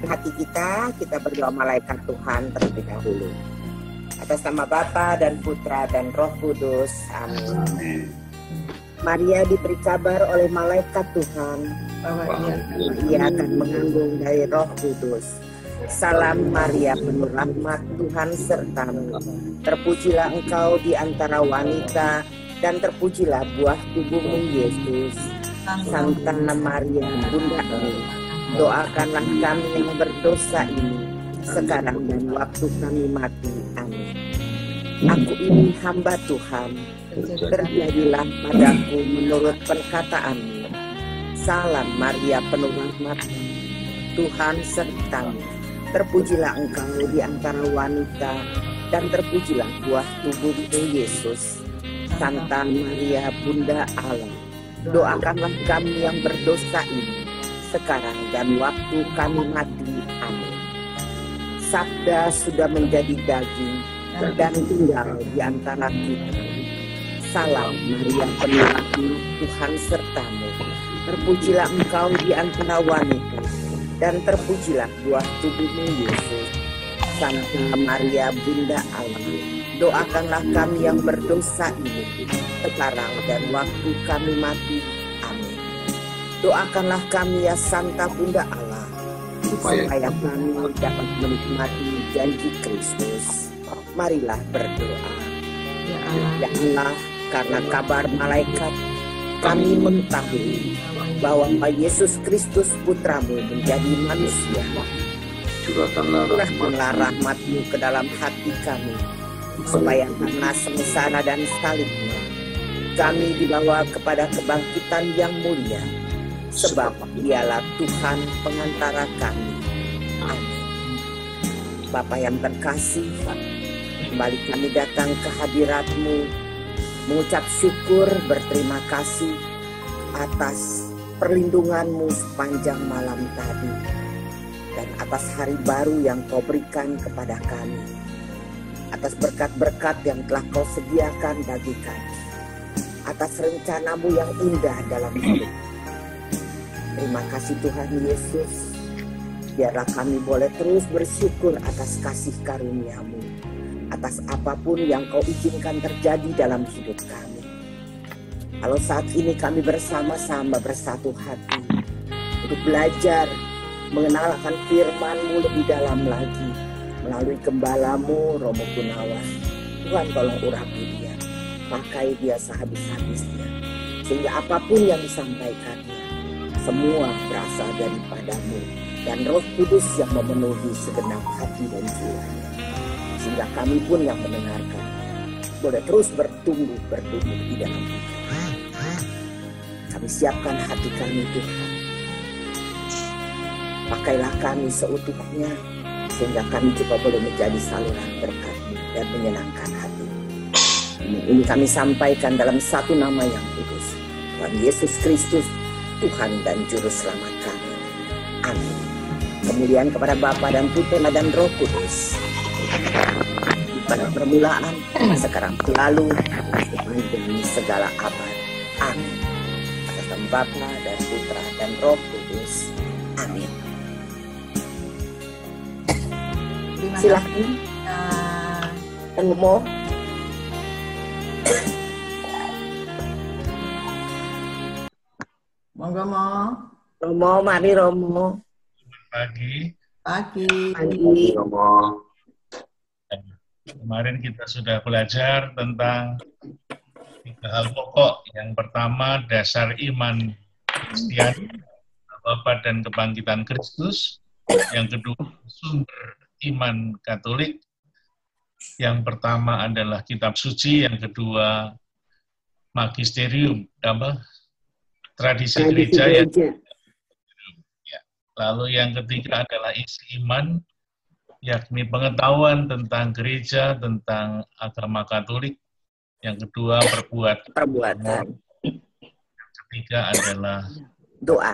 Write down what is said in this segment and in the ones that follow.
hati kita berdoa malaikat Tuhan terlebih dahulu. Atas nama Bapa dan Putra dan Roh Kudus. Amin. Maria diberi kabar oleh malaikat Tuhan bahwa ia akan mengandung dari Roh Kudus. Salam Maria, penuh rahmat, Tuhan sertamu. Terpujilah engkau di antara wanita, dan terpujilah buah tubuhmu Yesus. Santa Maria, Bundaku, doakanlah kami yang berdosa ini, sekarang dan waktu kami mati. Amin. Aku ini hamba Tuhan, terjadilah padaku menurut perkataanmu. Salam Maria, penuh rahmat, Tuhan sertamu. Terpujilah engkau di antara wanita, dan terpujilah buah tubuhmu Yesus. Santa Maria, Bunda Allah, doakanlah kami yang berdosa ini, sekarang dan waktu kami mati. Amin. Sabda sudah menjadi daging dan tinggal di antara kita. Salam Maria, penuh rahmat, Tuhan sertamu. Terpujilah engkau di antara wanita, dan terpujilah buah tubuhmu Yesus. Santa Maria, Bunda Allah, doakanlah kami yang berdosa ini, sekarang dan waktu kami mati. Amin. Doakanlah kami ya Santa Bunda Allah, supaya kami dapat menikmati janji Kristus. Marilah berdoa. Ya Allah, karena kabar malaikat, kami mengetahui bahwa Yesus Kristus Putramu menjadi manusia. Curahkanlah rahmat-Mu ke dalam hati kami, supaya karena sengsara dan salibnya, kami dibawa kepada kebangkitan yang mulia, sebab Dialah Tuhan pengantara kami. Amin. Bapa yang terkasih, kembali kami datang ke hadirat-Mu, mengucap syukur, berterima kasih atas perlindungan-Mu sepanjang malam tadi, dan atas hari baru yang Kau berikan kepada kami, atas berkat-berkat yang telah Kau sediakan bagi kami, atas rencana-Mu yang indah dalam hidup. Terima kasih Tuhan Yesus, biarlah kami boleh terus bersyukur atas kasih karunia-Mu, atas apapun yang Kau izinkan terjadi dalam hidup kami. Kalau saat ini kami bersama-sama bersatu hati untuk belajar mengenal akan firman-Mu lebih dalam lagi melalui gembala-Mu Romo Gunawan. Tuhan tolong urapi dia, pakai dia sehabis-habisnya, sehingga apapun yang disampaikannya semua berasal daripada-Mu dan Roh Kudus yang memenuhi segenap hati dan jiwanya, sehingga kami pun yang mendengarkan boleh terus bertumbuh di dalam Tuhan. Kami siapkan hati kami Tuhan, pakailah kami seutuhnya, sehingga kami juga boleh menjadi saluran berkat-Mu dan menyenangkan hati. Ini kami sampaikan dalam satu nama yang kudus, Tuhan Yesus Kristus, Tuhan dan Juru Selamat kami. Amin. Kemuliaan kepada Bapa dan Putra dan Roh Kudus, pada permulaan, sekarang selalu, sepanjang segala abad. Amin. Atas nama Bapa dan Putra dan Roh Kudus. Amin. Silahkan Romo. Monggo Mo. Romo, mari Romo. Pagi. Romo. Kemarin kita sudah belajar tentang 3 hal pokok. Yang pertama, dasar iman Kristiani, Bapa dan kebangkitan Kristus. Yang kedua, sumber iman Katolik. Yang pertama adalah kitab suci, yang kedua magisterium, tradisi gereja. Ya. Lalu yang ketiga adalah isi iman, yakni pengetahuan tentang gereja, tentang agama Katolik. Yang kedua perbuatan. Yang ketiga adalah doa.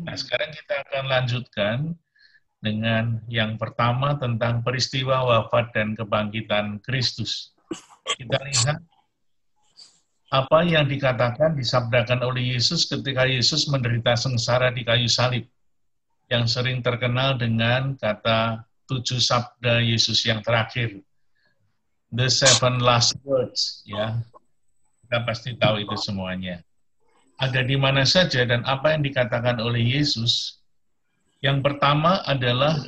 Nah, sekarang kita akan lanjutkan dengan yang pertama tentang peristiwa wafat dan kebangkitan Kristus. Kita lihat apa yang dikatakan, disabdakan oleh Yesus ketika Yesus menderita sengsara di kayu salib. yang sering terkenal dengan kata 7 sabda Yesus yang terakhir. The 7 last words, ya. Kita pasti tahu itu semuanya. Ada di mana saja dan apa yang dikatakan oleh Yesus. Yang pertama adalah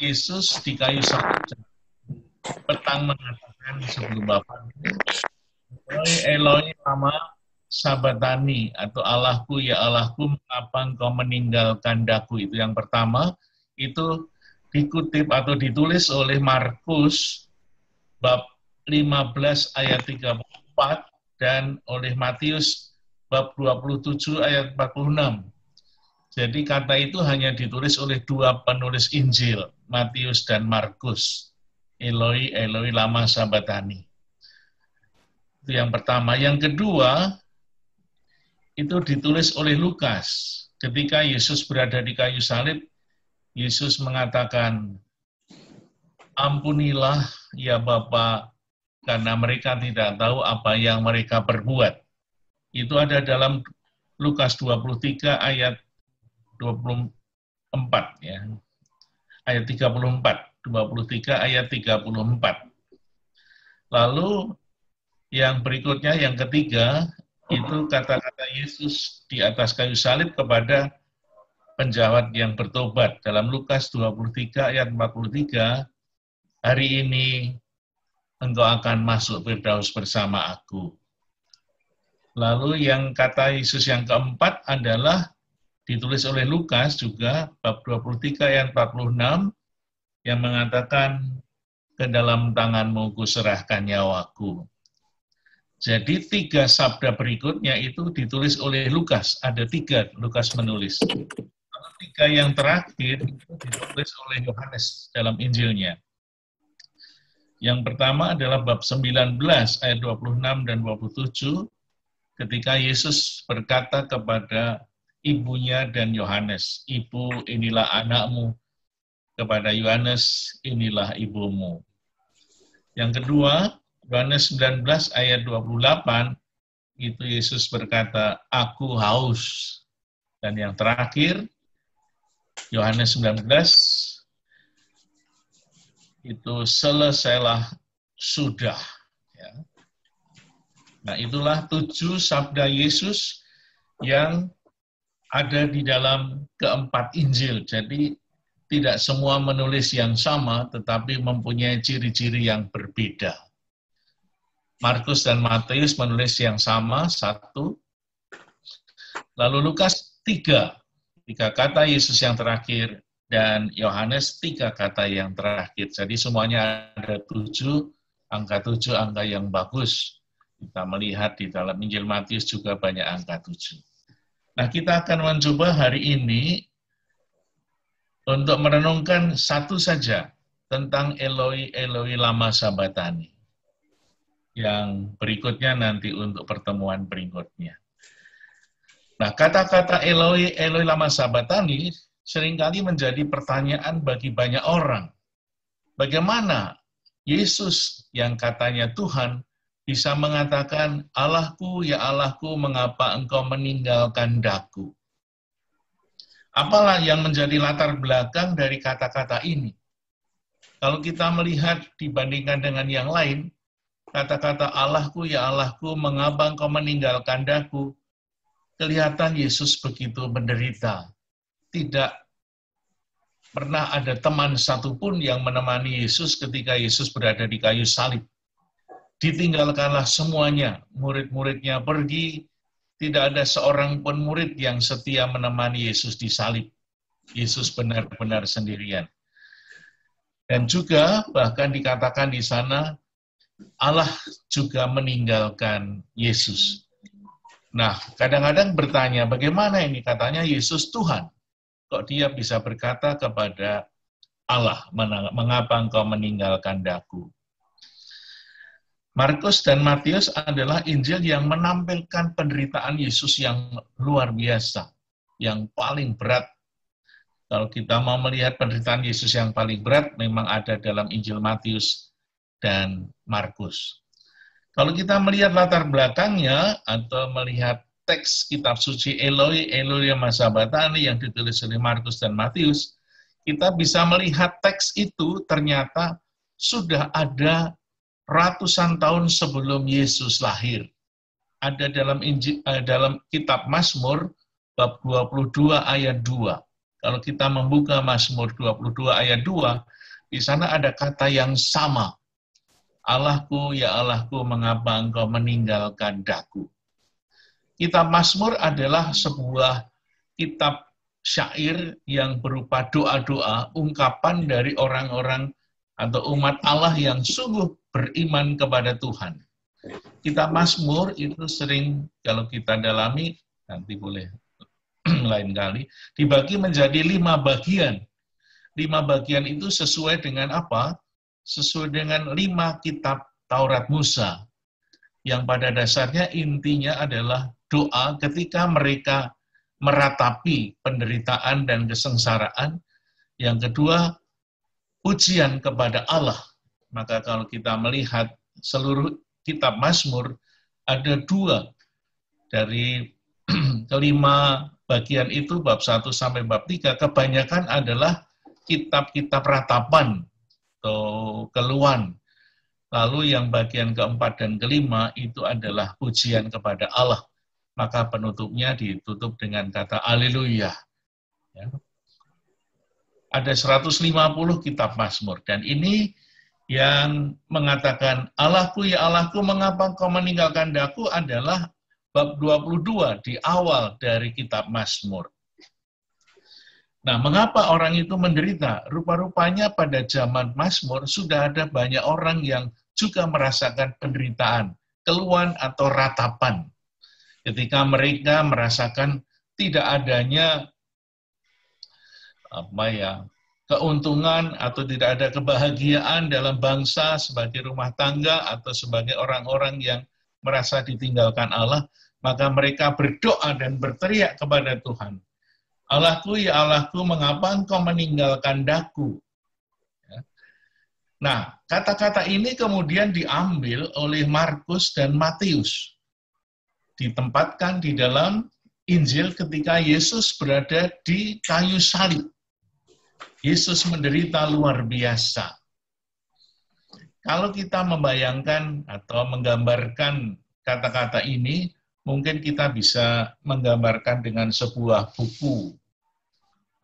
Yesus di kayu salib petang mengatakan sebelum Bapaknya, Eloi, Eloi, lama sabatani, atau Allahku, ya Allahku, mengapa engkau meninggalkan daku. Itu yang pertama, itu dikutip atau ditulis oleh Markus bab 15 ayat 34 dan oleh Matius bab 27 ayat 46. Jadi kata itu hanya ditulis oleh dua penulis Injil, Matius dan Markus. Eloi, Eloi, lama sabatani. Itu yang pertama. Yang kedua, itu ditulis oleh Lukas. Ketika Yesus berada di kayu salib, Yesus mengatakan, ampunilah ya Bapa, karena mereka tidak tahu apa yang mereka perbuat. Itu ada dalam Lukas 23 ayat 24, ya. Ayat 34, 23 ayat 34. Lalu yang berikutnya, yang ketiga, itu kata-kata Yesus di atas kayu salib kepada penjahat yang bertobat. Dalam Lukas 23 ayat 43, hari ini engkau akan masuk Firdaus bersama aku. Lalu yang kata Yesus yang keempat adalah ditulis oleh Lukas juga, bab 23 ayat 46, yang mengatakan, ke dalam tanganmu kuserahkan nyawaku. Jadi 3 sabda berikutnya itu ditulis oleh Lukas. Ada 3 Lukas menulis. Lalu 3 yang terakhir itu ditulis oleh Yohanes dalam Injilnya. Yang pertama adalah bab 19 ayat 26 dan 27, ketika Yesus berkata kepada ibunya dan Yohanes, ibu, inilah anakmu. Kepada Yohanes, inilah ibumu. Yang kedua, Yohanes 19 ayat 28, itu Yesus berkata, aku haus. Dan yang terakhir, Yohanes 19, itu selesailah sudah. Ya. Nah, itulah 7 sabda Yesus yang ada di dalam keempat Injil. Jadi, tidak semua menulis yang sama, tetapi mempunyai ciri-ciri yang berbeda. Markus dan Matius menulis yang sama, 1. Lalu Lukas 3 kata Yesus yang terakhir, dan Yohanes 3 kata yang terakhir. Jadi semuanya ada 7, angka 7, angka yang bagus. Kita melihat di dalam Injil Matius juga banyak angka 7. Nah, kita akan mencoba hari ini untuk merenungkan satu saja tentang Eloi, Eloi, lama sabatani. Yang berikutnya nanti untuk pertemuan berikutnya. Nah, kata-kata Eloi, Eloi, lama sabatani seringkali menjadi pertanyaan bagi banyak orang. Bagaimana Yesus yang katanya Tuhan bisa mengatakan, Allahku, ya Allahku, mengapa engkau meninggalkan daku? Apalah yang menjadi latar belakang dari kata-kata ini? Kalau kita melihat dibandingkan dengan yang lain, kata-kata Allahku, ya Allahku, mengapa engkau meninggalkan daku, kelihatan Yesus begitu menderita. Tidak pernah ada teman satupun yang menemani Yesus ketika Yesus berada di kayu salib. Ditinggalkanlah semuanya, murid-muridnya pergi, tidak ada seorang pun murid yang setia menemani Yesus di salib. Yesus benar-benar sendirian. Dan juga bahkan dikatakan di sana, Allah juga meninggalkan Yesus. Nah, kadang-kadang bertanya, bagaimana ini? Katanya Yesus Tuhan. Kok dia bisa berkata kepada Allah, mengapa engkau meninggalkan daku? Markus dan Matius adalah Injil yang menampilkan penderitaan Yesus yang luar biasa, yang paling berat. Kalau kita mau melihat penderitaan Yesus yang paling berat, memang ada dalam Injil Matius dan Markus. Kalau kita melihat latar belakangnya, atau melihat teks kitab suci Eloi, Eloi lama sabatani yang ditulis oleh Markus dan Matius, kita bisa melihat teks itu ternyata sudah ada ratusan tahun sebelum Yesus lahir. Ada dalam dalam kitab Mazmur bab 22 ayat 2. Kalau kita membuka Mazmur 22 ayat 2, di sana ada kata yang sama. Allahku, ya Allahku, mengapa engkau meninggalkan daku? Kitab Mazmur adalah sebuah kitab syair yang berupa doa-doa, ungkapan dari orang-orang atau umat Allah yang sungguh beriman kepada Tuhan. Kitab Mazmur itu sering kalau kita dalami, nanti boleh lain kali, dibagi menjadi 5 bagian. 5 bagian itu sesuai dengan apa? Sesuai dengan 5 kitab Taurat Musa. Yang pada dasarnya intinya adalah doa ketika mereka meratapi penderitaan dan kesengsaraan. Yang kedua, pujian kepada Allah. Maka kalau kita melihat seluruh kitab Mazmur, ada 2 dari kelima bagian itu, bab 1 sampai bab 3, kebanyakan adalah kitab-kitab ratapan atau keluhan. Lalu yang bagian keempat dan kelima itu adalah pujian kepada Allah. Maka penutupnya ditutup dengan kata Haleluya. Ya. Ada 150 kitab Mazmur, dan ini yang mengatakan Allahku, ya Allahku, mengapa engkau meninggalkan daku adalah bab 22 di awal dari kitab Mazmur. Nah, mengapa orang itu menderita? Rupa-rupanya pada zaman Mazmur sudah ada banyak orang yang juga merasakan penderitaan, keluhan atau ratapan. Ketika mereka merasakan tidak adanya keuntungan atau tidak ada kebahagiaan dalam bangsa sebagai rumah tangga atau sebagai orang-orang yang merasa ditinggalkan Allah, maka mereka berdoa dan berteriak kepada Tuhan. Allahku, ya Allahku, mengapa engkau meninggalkan daku? Nah, kata-kata ini kemudian diambil oleh Markus dan Matius. Ditempatkan di dalam Injil ketika Yesus berada di kayu salib. Yesus menderita luar biasa. Kalau kita membayangkan atau menggambarkan kata-kata ini, mungkin kita bisa menggambarkan dengan sebuah buku.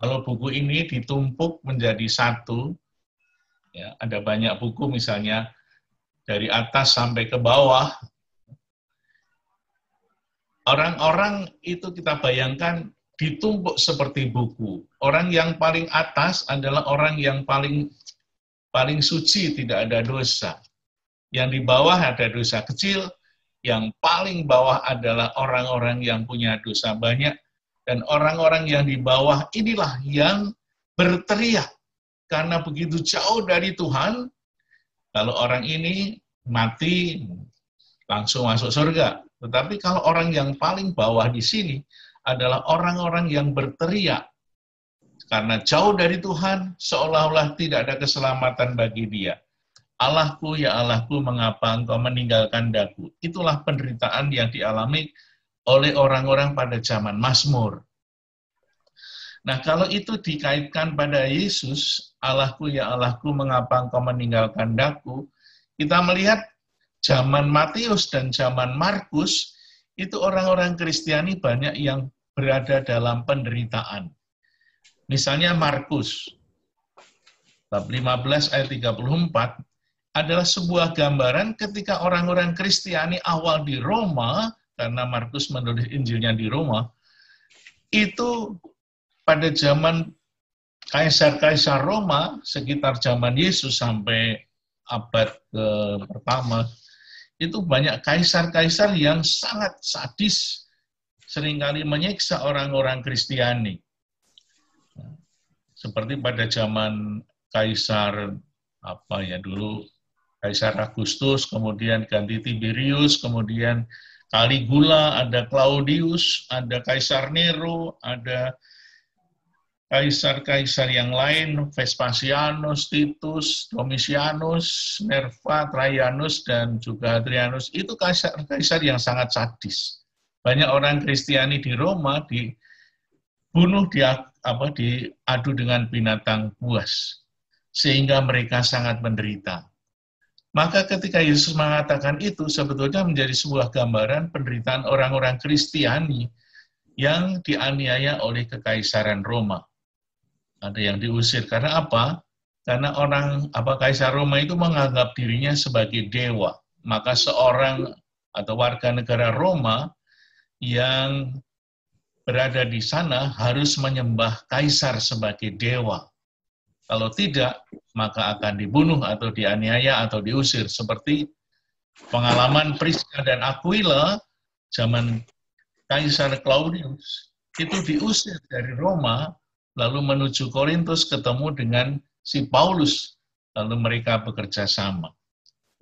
Kalau buku ini ditumpuk menjadi satu, ya, ada banyak buku misalnya dari atas sampai ke bawah. Orang-orang itu kita bayangkan ditumpuk seperti buku. Orang yang paling atas adalah orang yang paling suci, tidak ada dosa. Yang di bawah ada dosa kecil, yang paling bawah adalah orang-orang yang punya dosa banyak, dan orang-orang yang di bawah inilah yang berteriak. Karena begitu jauh dari Tuhan, kalau orang ini mati, langsung masuk surga. Tetapi kalau orang yang paling bawah di sini adalah orang-orang yang berteriak. Karena jauh dari Tuhan, seolah-olah tidak ada keselamatan bagi dia. Allahku, ya Allahku, mengapa engkau meninggalkan daku? Itulah penderitaan yang dialami oleh orang-orang pada zaman Mazmur. Nah, kalau itu dikaitkan pada Yesus, Allahku, ya Allahku, mengapa engkau meninggalkan daku? Kita melihat zaman Matius dan zaman Markus, itu orang-orang Kristiani banyak yang berada dalam penderitaan. Misalnya Markus, bab 15 ayat 34, adalah sebuah gambaran ketika orang-orang Kristiani awal di Roma, karena Markus menulis Injilnya di Roma, itu pada zaman kaisar-kaisar Roma, sekitar zaman Yesus sampai abad pertama, itu banyak kaisar-kaisar yang sangat sadis, seringkali menyiksa orang-orang Kristiani. Seperti pada zaman kaisar dulu Kaisar Agustus, kemudian ganti Tiberius, kemudian Caligula, ada Claudius, ada Kaisar Nero, ada kaisar-kaisar yang lain, Vespasianus, Titus, Domitianus, Nerva, Trajanus, dan juga Hadrianus. Itu kaisar-kaisar yang sangat sadis. Banyak orang Kristiani di Roma dibunuh, diadu dengan binatang buas, sehingga mereka sangat menderita. Maka ketika Yesus mengatakan itu, sebetulnya menjadi sebuah gambaran penderitaan orang-orang Kristiani yang dianiaya oleh Kekaisaran Roma. Ada yang diusir. Karena apa? Karena Kaisar Roma itu menganggap dirinya sebagai dewa. Maka seorang atau warga negara Roma yang berada di sana harus menyembah kaisar sebagai dewa. Kalau tidak, maka akan dibunuh atau dianiaya atau diusir. Seperti pengalaman Prisca dan Aquila zaman Kaisar Claudius, itu diusir dari Roma, lalu menuju Korintus ketemu dengan si Paulus, lalu mereka bekerja sama.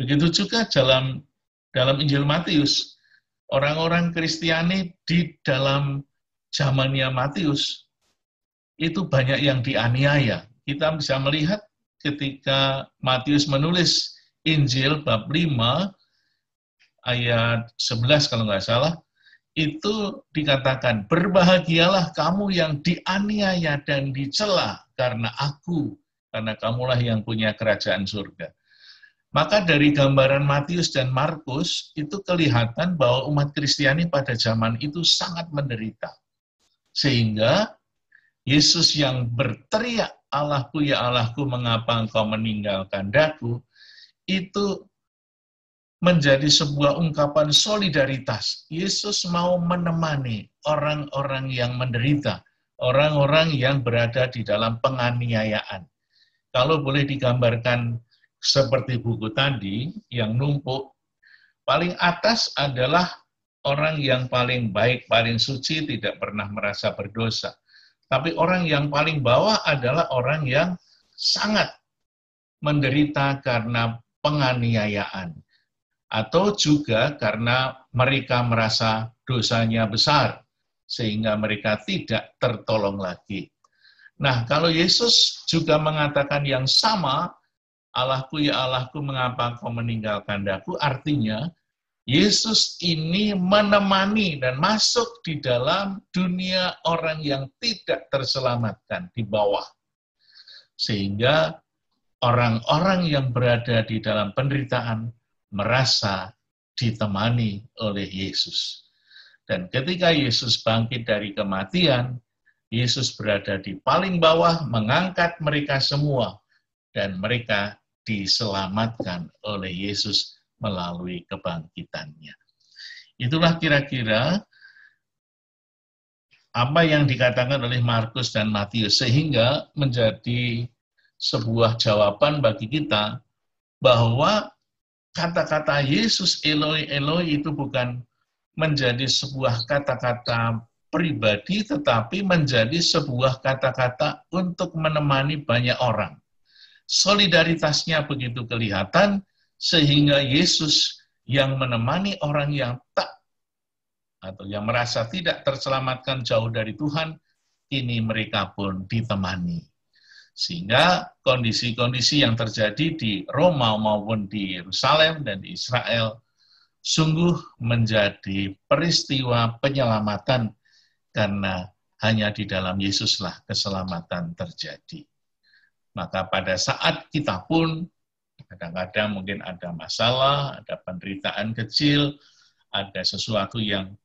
Begitu juga dalam Injil Matius, orang-orang Kristiani di dalam zamannya Matius, itu banyak yang dianiaya. Kita bisa melihat ketika Matius menulis Injil bab 5, ayat 11 kalau nggak salah, itu dikatakan, berbahagialah kamu yang dianiaya dan dicela karena aku, karena kamulah yang punya kerajaan surga. Maka dari gambaran Matius dan Markus, itu kelihatan bahwa umat Kristiani pada zaman itu sangat menderita. Sehingga Yesus yang berteriak, Allahku ya Allahku, mengapa engkau meninggalkan daku, itu menjadi sebuah ungkapan solidaritas. Yesus mau menemani orang-orang yang menderita, orang-orang yang berada di dalam penganiayaan. Kalau boleh digambarkan seperti buku tadi, yang numpuk, paling atas adalah orang yang paling baik, paling suci, tidak pernah merasa berdosa. Tapi orang yang paling bawah adalah orang yang sangat menderita karena penganiayaan. Atau juga karena mereka merasa dosanya besar, sehingga mereka tidak tertolong lagi. Nah, kalau Yesus juga mengatakan yang sama, Allahku ya Allahku, mengapa kau meninggalkan daku, artinya Yesus ini menemani dan masuk di dalam dunia orang yang tidak terselamatkan di bawah. Sehingga orang-orang yang berada di dalam penderitaan merasa ditemani oleh Yesus. Dan ketika Yesus bangkit dari kematian, Yesus berada di paling bawah, mengangkat mereka semua, dan mereka diselamatkan oleh Yesus melalui kebangkitannya. Itulah kira-kira apa yang dikatakan oleh Markus dan Matius, sehingga menjadi sebuah jawaban bagi kita bahwa kata-kata Yesus Eloi Eloi itu bukan menjadi sebuah kata-kata pribadi, tetapi menjadi sebuah kata-kata untuk menemani banyak orang. Solidaritasnya begitu kelihatan, sehingga Yesus yang menemani orang yang tak atau yang merasa tidak terselamatkan jauh dari Tuhan, ini mereka pun ditemani. Sehingga kondisi-kondisi yang terjadi di Roma maupun di Yerusalem dan di Israel sungguh menjadi peristiwa penyelamatan, karena hanya di dalam Yesuslah keselamatan terjadi. Maka pada saat kita pun kadang-kadang mungkin ada masalah, ada penderitaan kecil, ada sesuatu yang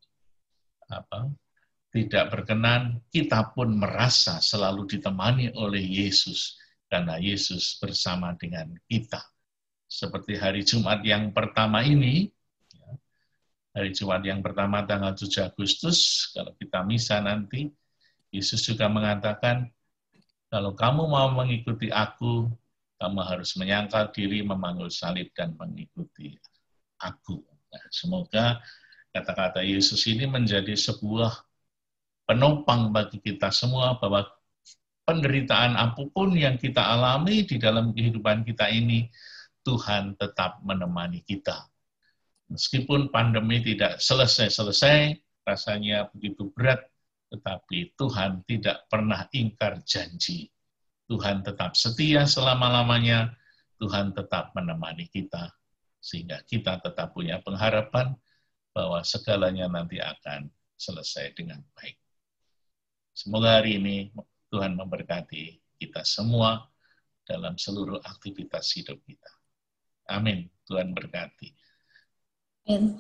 tidak berkenan, kita pun merasa selalu ditemani oleh Yesus, karena Yesus bersama dengan kita. Seperti hari Jumat yang pertama ini, hari Jumat yang pertama tanggal 7 Agustus, kalau kita misa nanti, Yesus juga mengatakan, kalau kamu mau mengikuti aku, kamu harus menyangkal diri, memanggul salib, dan mengikuti aku. Nah, semoga kata-kata Yesus ini menjadi sebuah penopang bagi kita semua, bahwa penderitaan apapun yang kita alami di dalam kehidupan kita ini, Tuhan tetap menemani kita. Meskipun pandemi tidak selesai-selesai, rasanya begitu berat, tetapi Tuhan tidak pernah ingkar janji. Tuhan tetap setia selama-lamanya, Tuhan tetap menemani kita, sehingga kita tetap punya pengharapan bahwa segalanya nanti akan selesai dengan baik. Semoga hari ini Tuhan memberkati kita semua dalam seluruh aktivitas hidup kita. Amin. Tuhan berkati. Amin.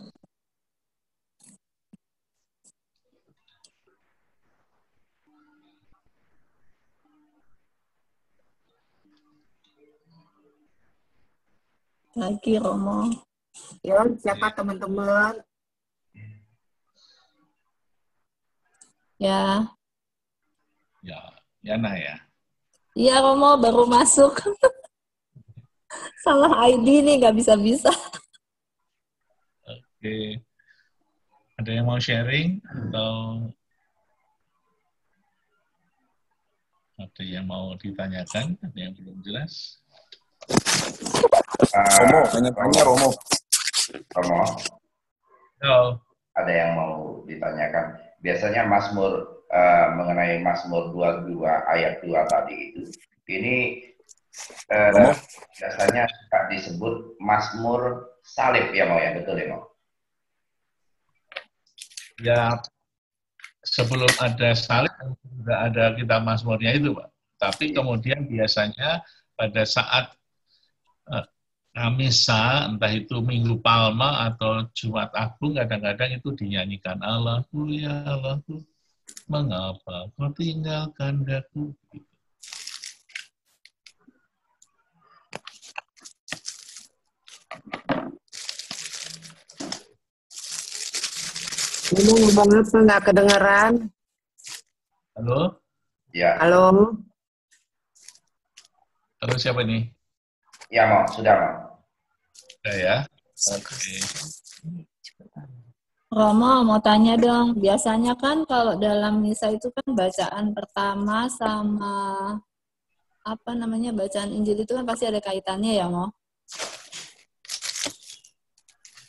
Lagi Romo. Yuk, siapa teman-teman? Ya. Ya, Yana ya. Iya Romo, baru masuk. Salah ID nih, nggak bisa-bisa. Oke. Ada yang mau sharing? Atau ada yang mau ditanyakan? Ada yang belum jelas? Romo, tanya Romo. Romo, Oh. ada yang mau ditanyakan. Biasanya Mazmur mengenai Mazmur 22 ayat 2 tadi itu. Ini biasanya suka disebut Mazmur salib ya, Mo, ya, betul ya, Mo? Ya, sebelum ada salib sudah ada kita Mazmurnya itu, Pak. Tapi kemudian biasanya pada saat Misa, entah itu Minggu Palma atau Jumat Agung, kadang-kadang itu dinyanyikan Allahku ya Allahku, mengapa kau tinggalkan daku? Ngomong apa nggak kedengeran? Halo? Ya. Halo? Halo, siapa ini? Ya, Mo, sudah, Mo. Sudah ya? Oke. Romo, mau tanya dong. Biasanya kan kalau dalam misa itu kan bacaan pertama sama bacaan Injil itu kan pasti ada kaitannya ya, Mo?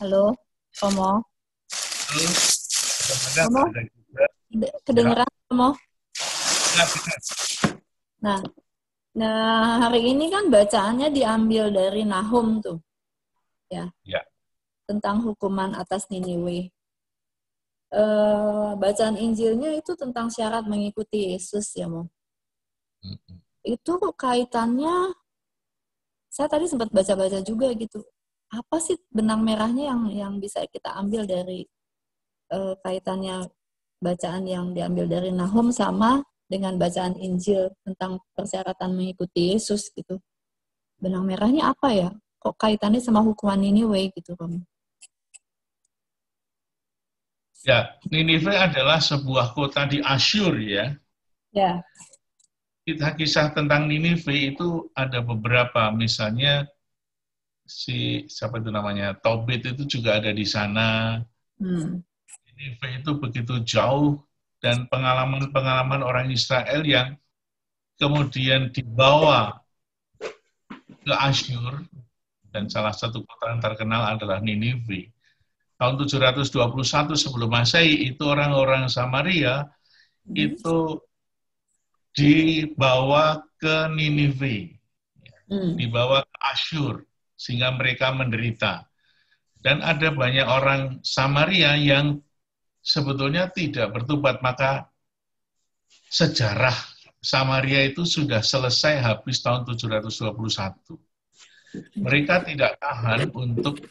Halo, Romo? Halo? Romo? Kedengeran, Romo? Nah, hari ini kan bacaannya diambil dari Nahum tuh. Ya. Tentang hukuman atas Niniwe. Bacaan Injilnya itu tentang syarat mengikuti Yesus ya, Mo. Itu kaitannya, saya tadi sempat baca-baca juga gitu. Apa sih benang merahnya yang bisa kita ambil dari kaitannya bacaan yang diambil dari Nahum sama dengan bacaan Injil tentang persyaratan mengikuti Yesus gitu. Benang merahnya apa ya? Kok kaitannya sama hukuman Niniwe gitu, Romo? Ya, Ninive adalah sebuah kota di Asyur ya. Ya. Kisah tentang Ninive itu ada beberapa, misalnya siapa itu namanya, Tobit itu juga ada di sana. Ninive itu begitu jauh, dan pengalaman-pengalaman orang Israel yang kemudian dibawa ke Asyur, dan salah satu kota yang terkenal adalah Ninive. Tahun 721 sebelum Masehi, itu orang-orang Samaria itu dibawa ke Ninive, dibawa ke Asyur, sehingga mereka menderita. Dan ada banyak orang Samaria yang sebetulnya tidak bertobat, maka sejarah Samaria itu sudah selesai habis tahun 721. Mereka tidak tahan untuk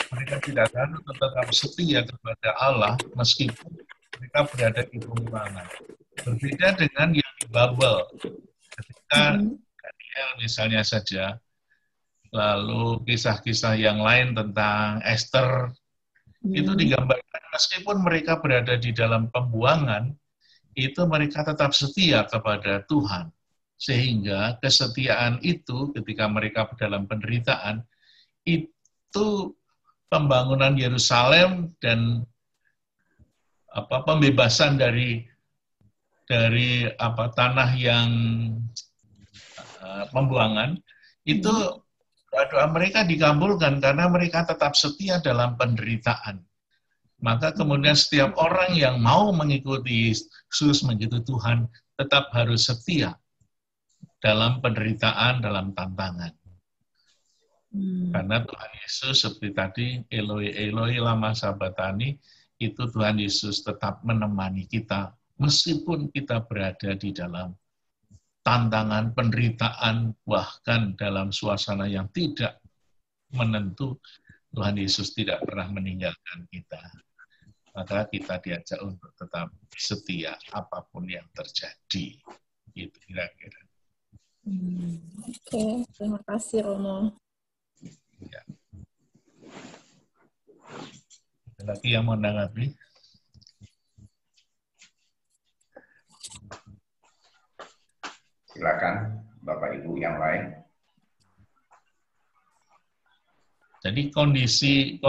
tetap setia kepada Allah meskipun mereka berada di pemulangan. Berbeda dengan yang di Babel. Ketika Daniel misalnya saja, lalu kisah-kisah yang lain tentang Esther, itu digambarkan meskipun mereka berada di dalam pembuangan, itu mereka tetap setia kepada Tuhan. Sehingga kesetiaan itu ketika mereka dalam penderitaan, itu pembangunan Yerusalem dan pembebasan dari tanah yang pembuangan, itu doa mereka dikabulkan karena mereka tetap setia dalam penderitaan. Maka kemudian setiap orang yang mau mengikuti Yesus, mengikuti Tuhan, tetap harus setia dalam penderitaan, dalam tantangan. Karena Tuhan Yesus seperti tadi, Eloi, Eloi, lama sabachthani, itu Tuhan Yesus tetap menemani kita, meskipun kita berada di dalam tantangan, penderitaan, bahkan dalam suasana yang tidak menentu, Tuhan Yesus tidak pernah meninggalkan kita. Maka kita diajak untuk tetap setia apapun yang terjadi. Itu kira-kira. Oke, terima kasih Romo. Ya. Ada lagi yang mau menanggapi? Silakan Bapak Ibu yang lain. Jadi kondisi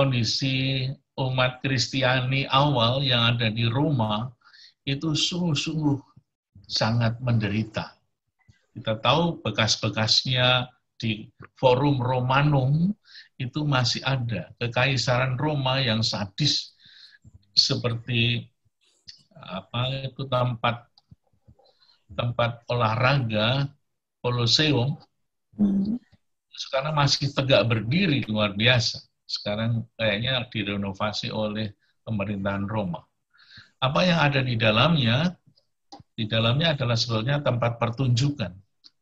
umat Kristiani awal yang ada di Roma itu sungguh-sungguh sangat menderita. Kita tahu bekas-bekasnya di Forum Romanum itu masih ada. Kekaisaran Roma yang sadis seperti itu tempat olahraga Colosseum. Sekarang masih tegak berdiri luar biasa. Sekarang kayaknya direnovasi oleh pemerintahan Roma. Apa yang ada di dalamnya? Di dalamnya adalah sebetulnya tempat pertunjukan.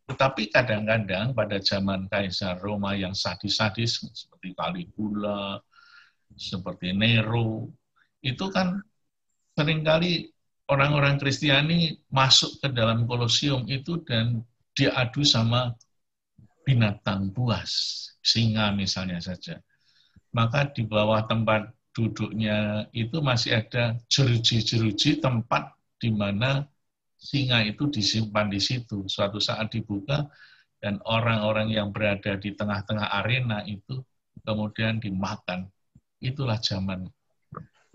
Tetapi kadang-kadang pada zaman Kaisar Roma yang sadis-sadis, seperti Caligula, seperti Nero, itu kan seringkali orang-orang Kristiani masuk ke dalam Kolosium itu dan diadu sama binatang buas, singa misalnya saja. Maka di bawah tempat duduknya itu masih ada jeruji-jeruji tempat di mana singa itu disimpan di situ. Suatu saat dibuka dan orang-orang yang berada di tengah-tengah arena itu kemudian dimakan. Itulah zaman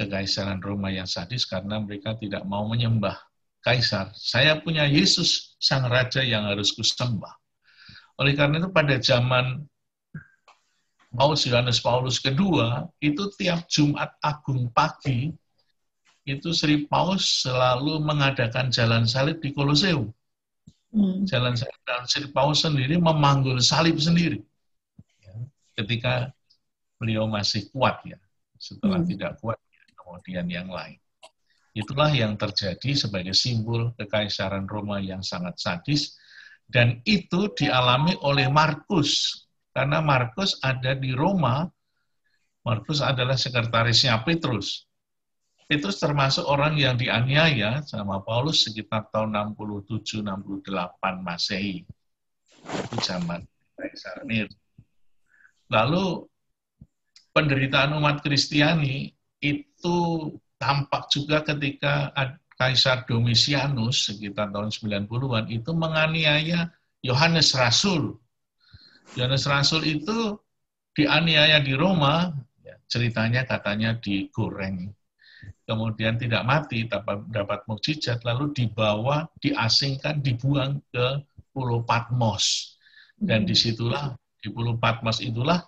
kekaisaran Roma yang sadis karena mereka tidak mau menyembah kaisar. Saya punya Yesus, sang raja yang harus kusembah. Oleh karena itu pada zaman Yohanes Paulus kedua, itu tiap Jumat Agung pagi, itu Sri Paus selalu mengadakan jalan salib di Kolosseum. Jalan salib, dan Sri Paus sendiri memanggul salib sendiri. Ketika beliau masih kuat ya, setelah tidak kuat, kemudian yang lain. Itulah yang terjadi sebagai simbol kekaisaran Roma yang sangat sadis, dan itu dialami oleh Markus. Karena Markus ada di Roma, Markus adalah sekretarisnya Petrus. Petrus termasuk orang yang dianiaya sama Paulus sekitar tahun 67-68 Masehi. Itu zaman Kaisar Nero. Lalu penderitaan umat Kristiani itu tampak juga ketika Kaisar Domitianus sekitar tahun 90-an itu menganiaya Yohanes Rasul. Yohanes Rasul itu dianiaya di Roma, ceritanya katanya digoreng. Kemudian tidak mati, dapat mukjizat, lalu dibawa, diasingkan, dibuang ke Pulau Patmos. Dan disitulah, di Pulau Patmos itulah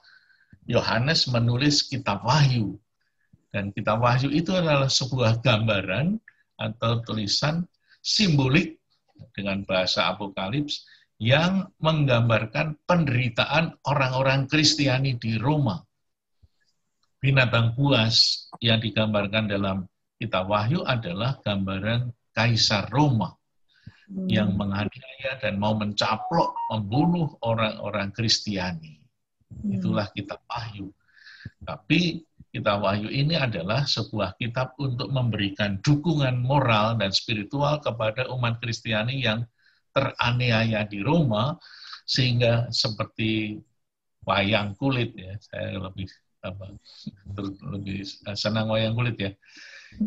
Yohanes menulis kitab Wahyu. Dan kitab Wahyu itu adalah sebuah gambaran atau tulisan simbolik dengan bahasa Apokalips yang menggambarkan penderitaan orang-orang Kristiani di Roma. Binatang buas yang digambarkan dalam kitab Wahyu adalah gambaran Kaisar Roma yang menganiaya dan mau mencaplok, membunuh orang-orang Kristiani. Itulah kitab Wahyu. Tapi kitab Wahyu ini adalah sebuah kitab untuk memberikan dukungan moral dan spiritual kepada umat Kristiani yang teraniaya di Roma, sehingga seperti wayang kulit ya, saya lebih senang wayang kulit ya.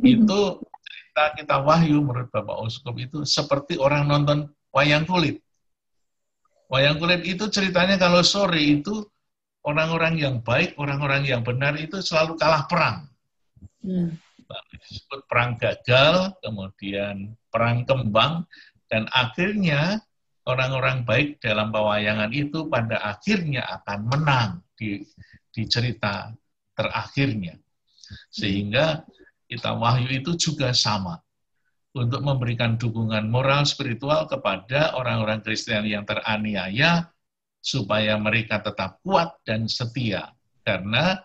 Itu cerita kitab Wahyu menurut Bapak Uskup itu seperti orang nonton wayang kulit. Wayang kulit itu ceritanya kalau sore itu orang-orang yang baik, orang-orang yang benar itu selalu kalah perang. Disebut perang gagal, kemudian perang kembang, dan akhirnya orang-orang baik dalam pewayangan itu pada akhirnya akan menang di cerita terakhirnya. Sehingga kitab Wahyu itu juga sama. Untuk memberikan dukungan moral spiritual kepada orang-orang Kristen yang teraniaya, supaya mereka tetap kuat dan setia. Karena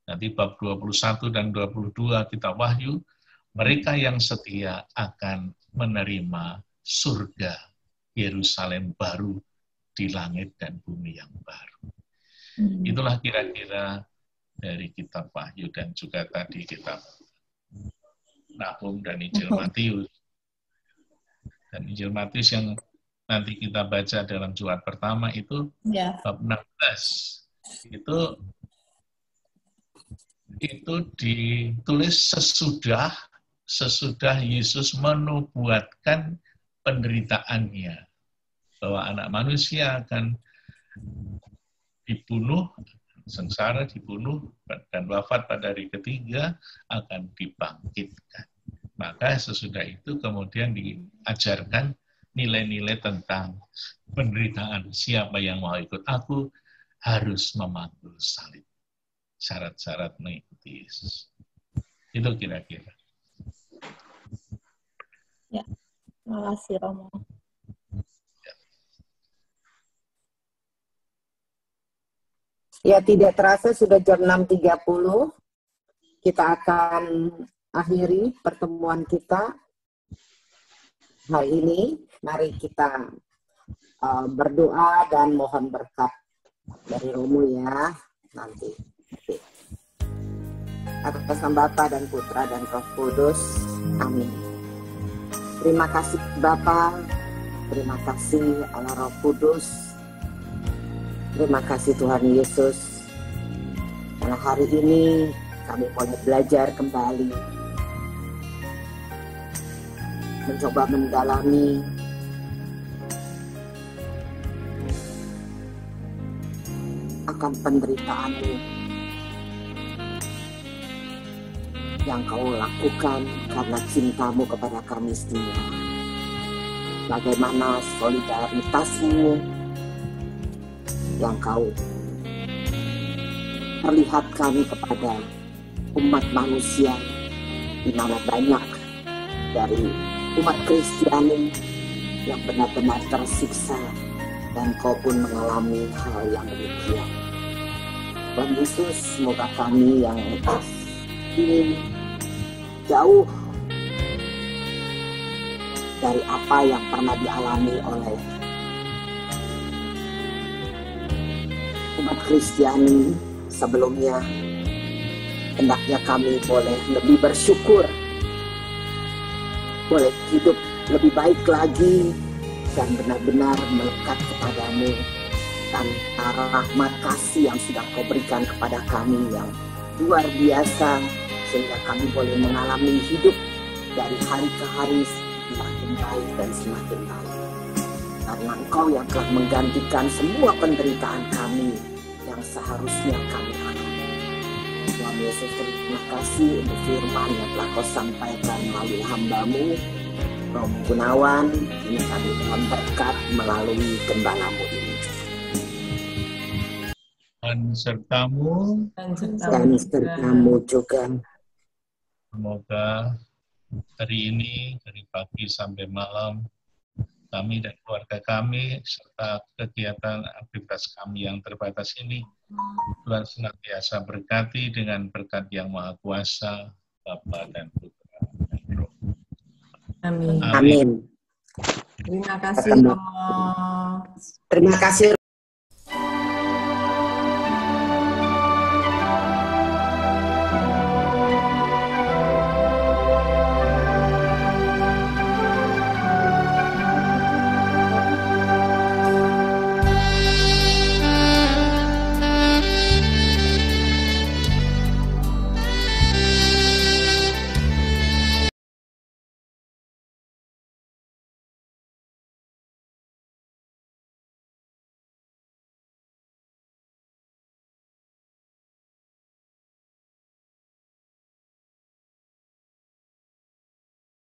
nanti bab 21 dan 22 kitab Wahyu, mereka yang setia akan menerima surga Yerusalem baru di langit dan bumi yang baru. Itulah kira-kira dari kitab Wahyu dan juga tadi kitab Nahum dan Injil Matius. Dan Injil Matius yang nanti kita baca dalam Jumat pertama itu bab 16. Itu ditulis sesudah Yesus menubuatkan penderitaannya, bahwa anak manusia akan dibunuh, sengsara, dibunuh, dan wafat pada hari ketiga, akan dibangkitkan. Maka sesudah itu kemudian diajarkan nilai-nilai tentang penderitaan. Siapa yang mau ikut aku harus memikul salib. Syarat-syarat mengikuti Yesus. Itu kira-kira. Ya, terima kasih Romo. Ya, tidak terasa sudah jam 6.30. Kita akan akhiri pertemuan kita hari ini. Mari kita berdoa dan mohon berkat dari Romo ya nanti. Atas nama Bapa dan Putra dan Roh Kudus. Amin. Terima kasih Bapa, terima kasih Allah Roh Kudus. Terima kasih Tuhan Yesus. Karena hari ini kami boleh belajar kembali, mencoba mendalami akan penderitaan-Mu yang Kau lakukan karena cinta-Mu kepada kami semua. Bagaimana solidaritas-Mu yang Kau perlihatkan kepada umat manusia, di mana banyak dari umat Kristiani yang benar-benar tersiksa, dan Kau pun mengalami hal yang demikian. Tuhan Yesus, semoga kami yang ingin jauh dari apa yang pernah dialami oleh umat Kristiani sebelumnya, hendaknya kami boleh lebih bersyukur, boleh hidup lebih baik lagi, dan benar-benar melekat kepadamu tanpa rahmat kasih yang sudah Kau berikan kepada kami yang luar biasa, sehingga kami boleh mengalami hidup dari hari ke hari semakin baik dan semakin baik. Karena Engkau yang telah menggantikan semua penderitaan kami yang seharusnya kami alami. Tuhan Yesus, terima kasih untuk firman yang telah Kau sampaikan melalui hamba-Mu, Romo Gunawan. Ini kami mohon berkat melalui gembala-Mu ini. Dan sertamu juga. Semoga hari ini, dari pagi sampai malam, kami dan keluarga kami, serta kegiatan aktivitas kami yang terbatas ini, Tuhan senantiasa berkati dengan berkat yang Maha Kuasa, Bapa dan Putra dan Roh. Amin. Amin. Terima kasih. Terima kasih.